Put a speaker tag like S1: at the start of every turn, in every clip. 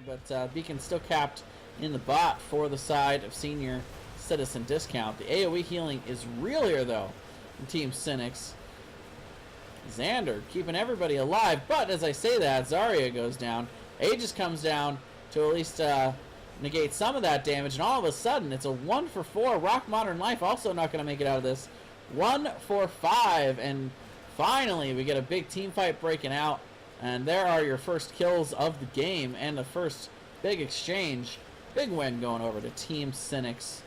S1: but Beacon still capped in the bot for the side of Senior Citizen Discount. The AoE healing is real here, though, from Team Cynics. Xander keeping everybody alive, but as I say that, Zarya goes down. Aegis comes down to at least negate some of that damage, and all of a sudden, it's a 1 for 4. Rock Modern Life also not going to make it out of this. 1 for 5, and finally, we get a big team fight breaking out, and there are your first kills of the game, and the first big exchange. Big win going over to Team Cynics.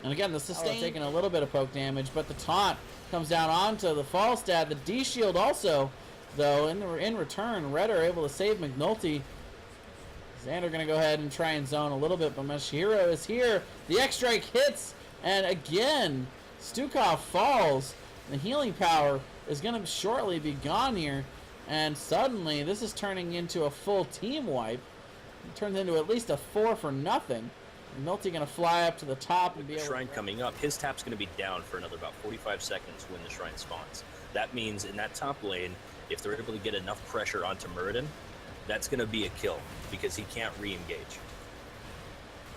S1: And again, the sustain taking a little bit of poke damage, but the taunt comes down onto the Falstad. The D-Shield also, though, in return, Red are able to save McNulty. Xander going to go ahead and try and zone a little bit, but Masahiro is here. The X-Strike hits, and again, Stukov falls. The healing power is going to shortly be gone here, and suddenly this is turning into a full team wipe. It turns into at least a 4 for nothing. McNulty going to fly up to the top and be able
S2: Shrine coming up. His tap's going to be down for another about 45 seconds when the Shrine spawns. That means in that top lane, if they're able to get enough pressure onto Muradin, that's going to be a kill because he can't re-engage.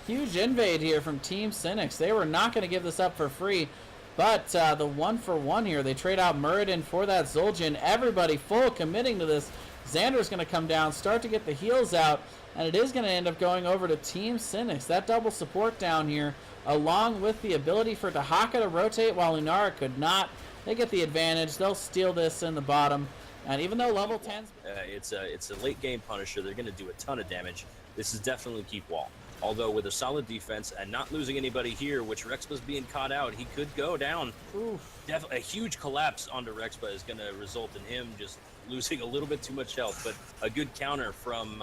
S1: Huge invade here from Team Cynics. They were not going to give this up for free, but the 1 for 1 here, they trade out Muradin for that Zul'jin. Everybody full committing to this. Xander's going to come down, start to get the heals out, and it is going to end up going over to Team Cynics. That double support down here, along with the ability for Dahaka to rotate while Lunara could not. They get the advantage. They'll steal this in the bottom. And even though level 10's...
S2: it's a late game Punisher. They're going to do a ton of damage. This is definitely keep wall. Although with a solid defense and not losing anybody here, which Rexpa's being caught out, he could go down. Definitely a huge collapse onto Rexpa is going to result in him just losing a little bit too much health. But a good counter from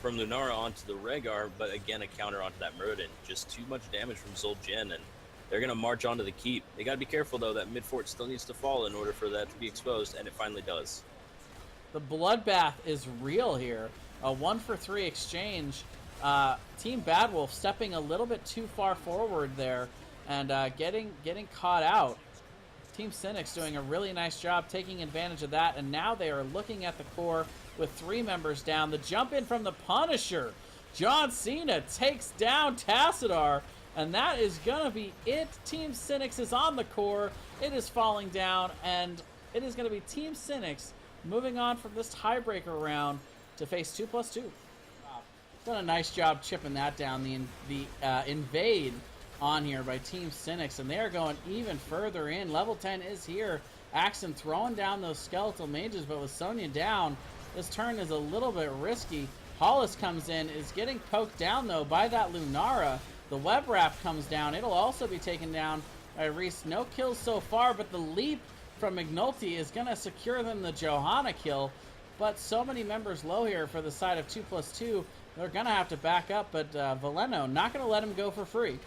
S2: Lunara onto the Rhaegar, but again a counter onto that Muradin. Just too much damage from Zul'jin, and they're going to march onto the keep. They got to be careful, though. That mid-fort still needs to fall in order for that to be exposed, and it finally does.
S1: The bloodbath is real here. A 1 for 3 exchange. Team Badwolf stepping a little bit too far forward there and getting caught out. Team Cynics doing a really nice job taking advantage of that, and now they are looking at the core with 3 members down. The jump in from the Punisher. John Cena takes down Tassadar, and that is going to be it. Team Cynics is on the core. It is falling down, and it is going to be Team Cynics moving on from this tiebreaker round to face 2+2. Done a nice job chipping that down. The invade on here by Team Cynics, and they are going even further in. Level 10 is here. Axon throwing down those skeletal mages, but with Sonya down, this turn is a little bit risky. Hollis comes in, is getting poked down though by that Lunara. The web wrap comes down. It'll also be taken down by Reese. No kills so far, but the leap from McNulty is going to secure them the Johanna kill. But so many members low here for the side of 2+2. They're going to have to back up, but Valeno not going to let him go for free.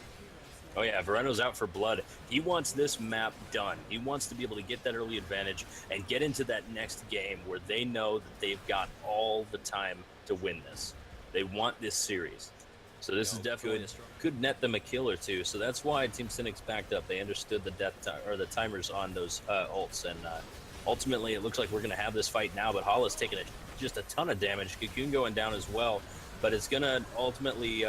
S2: Oh yeah, Vereno's out for blood. He wants this map done. He wants to be able to get that early advantage and get into that next game where they know that they've got all the time to win this. They want this series. So this is definitely could net them a kill or two. So that's why Team Cynics backed up. They understood the the timers on those ults, and ultimately it looks like we're going to have this fight now. But Hollis taking just a ton of damage. Cocoon going down as well, but it's going to ultimately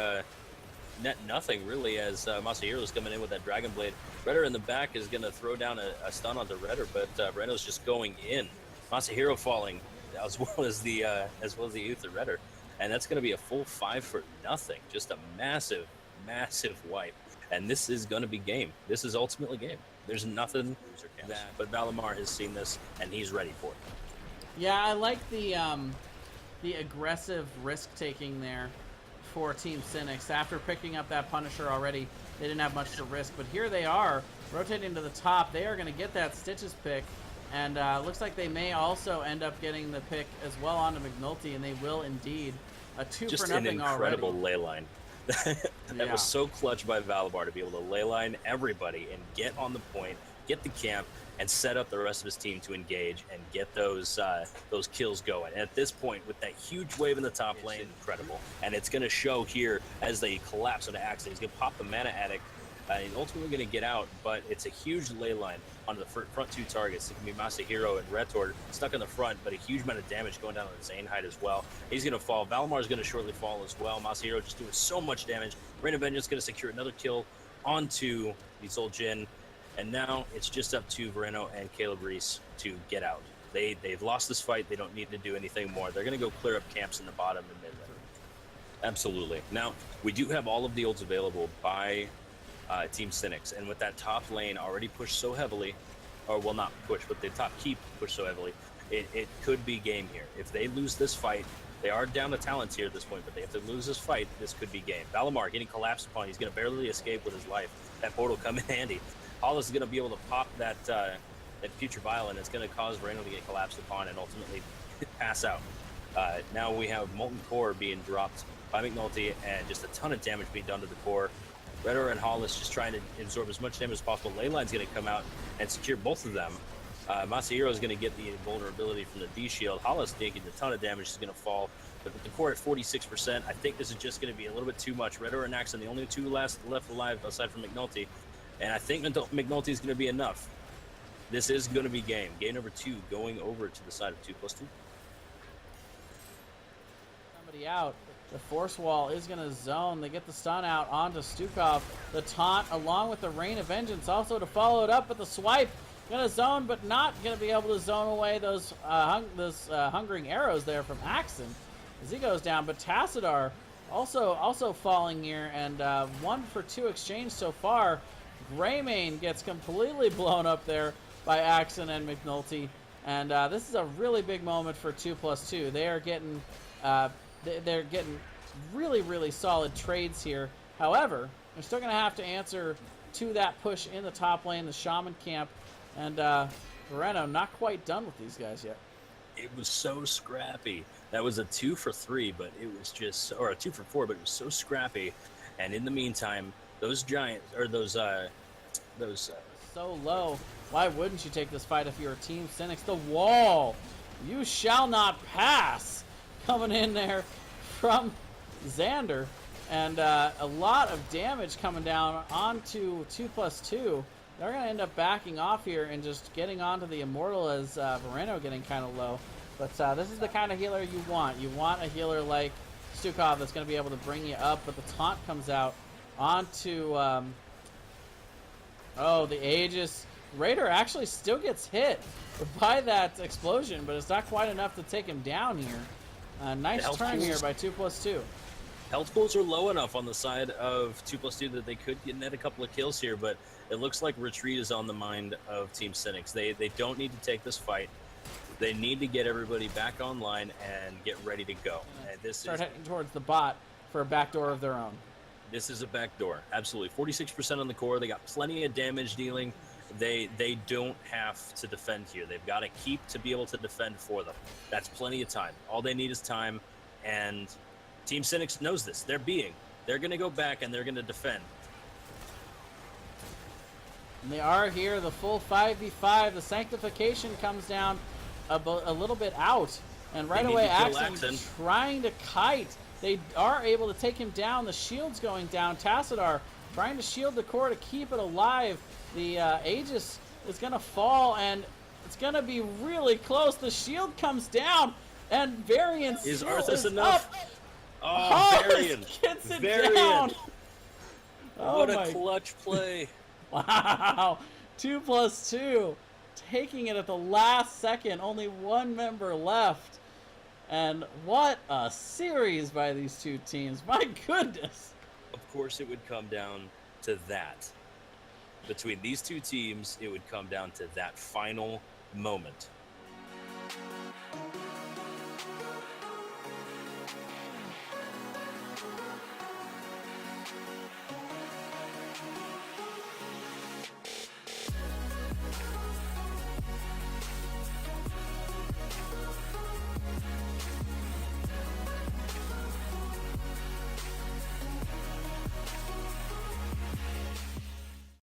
S2: net nothing really as Masahiro's coming in with that Dragon Blade. Redder in the back is going to throw down a stun onto Redder, but Reno's just going in. Masahiro falling as well as the Uther Redder. And that's going to be a full 5 for nothing. Just a massive, massive wipe. And this is going to be game. This is ultimately game. There's nothing that, but Valimar has seen this, and he's ready for it.
S1: Yeah, I like the aggressive risk-taking there for Team Cynics. After picking up that Punisher already, they didn't have much to risk. But here they are, rotating to the top. They are going to get that Stitches pick. And looks like they may also end up getting the pick as well onto McNulty, and they will indeed. A 2
S2: Just
S1: for nothing
S2: an incredible
S1: already.
S2: ley line. That was so clutch by Valimar to be able to ley line everybody and get on the point, get the camp, and set up the rest of his team to engage and get those kills going. And at this point, with that huge wave in the top lane, incredible. And it's going to show here as they collapse onto Axon. He's going to pop the Mana Addict. He's ultimately going to get out, but it's a huge ley line onto the front two targets. It can be Masahiro and Retord stuck in the front, but a huge amount of damage going down on Zane Hyde as well. He's going to fall. Valimar is going to shortly fall as well. Masahiro just doing so much damage. Rain of Vengeance going to secure another kill onto the Soul Jin, and now it's just up to Vereno and Caleb Reese to get out. They've lost this fight. They don't need to do anything more. They're going to go clear up camps in the bottom and mid lane. Absolutely. Now, we do have all of the ults available by Team Cynics, and with that top lane already pushed so heavily, or well, not pushed, but the top keep pushed so heavily, it could be game here. If they lose this fight, they are down to talents here at this point, but if they lose this fight, this could be game. Valimar getting collapsed upon. He's going to barely escape with his life. That portal come in handy. HotS is going to be able to pop that future vial, and it's going to cause Reno to get collapsed upon and ultimately pass out. Now we have Molten Core being dropped by McNulty, and just a ton of damage being done to the core. Redder and HotS just trying to absorb as much damage as possible. Leyline's going to come out and secure both of them. Masahiro is going to get the vulnerability from the D shield. HotS taking a ton of damage, is going to fall. But with the core at 46%, I think this is just going to be a little bit too much. Redder and Axon, the only two left alive aside from McNulty. And I think McNulty is going to be enough. This is going to be game. Game number 2 going over to the side of 2+2.
S1: Somebody out. The force wall is going to zone. They get the stun out onto Stukov. The taunt along with the Rain of Vengeance also to follow it up with the swipe. Going to zone, but not going to be able to zone away those hungering arrows there from Axon as he goes down. But Tassadar also falling here, and 1 for 2 exchange so far. Greymane gets completely blown up there by Axon and McNulty, and this is a really big moment for 2+2. They are getting they're getting really solid trades here. However, they're still going to have to answer to that push in the top lane, the Shaman camp, and Vereno not quite done with these guys yet.
S2: It was so scrappy. That was a 2 for 3, but it was just, or a 2 for 4, but it was so scrappy. And in the meantime, those giants, or those
S1: so low. Why wouldn't you take this fight if you're Team Cynics? The wall, you shall not pass, coming in there from Xander, and a lot of damage coming down onto 2+2. They're going to end up backing off here and just getting onto the Immortal as Vereno getting kind of low. But this is the kind of healer you want. You want a healer like Stukov that's going to be able to bring you up, but the taunt comes out onto the Aegis. Raider actually still gets hit by that explosion, but it's not quite enough to take him down here. Nice turn here by 2+2.
S2: Health pools are low enough on the side of 2+2 that they could net a couple of kills here, but it looks like retreat is on the mind of Team Cynics. They don't need to take this fight. They need to get everybody back online and get ready to go. And start
S1: heading towards the bot for a backdoor of their own.
S2: This is a backdoor, absolutely. 46% on the core. They got plenty of damage dealing. They don't have to defend here. They've got to keep to be able to defend for them. That's plenty of time. All they need is time, and Team Cynics knows this. They're going to go back and they're going to defend.
S1: And they are here, the full 5v5. The Sanctification comes down a little bit out, and right away Axon trying to kite. They are able to take him down. The shield's going down. Tassadar trying to shield the core to keep it alive. The Aegis is going to fall, and it's going to be really close. The shield comes down, and Varian
S2: is Arthas enough?
S1: Up.
S2: Oh, Varian
S1: gets it down.
S2: What a clutch play.
S1: Wow. 2+2. Taking it at the last second. Only one member left. And what a series by these two teams. My goodness.
S2: Of course, it would come down to that. Between these two teams, it would come down to that final moment.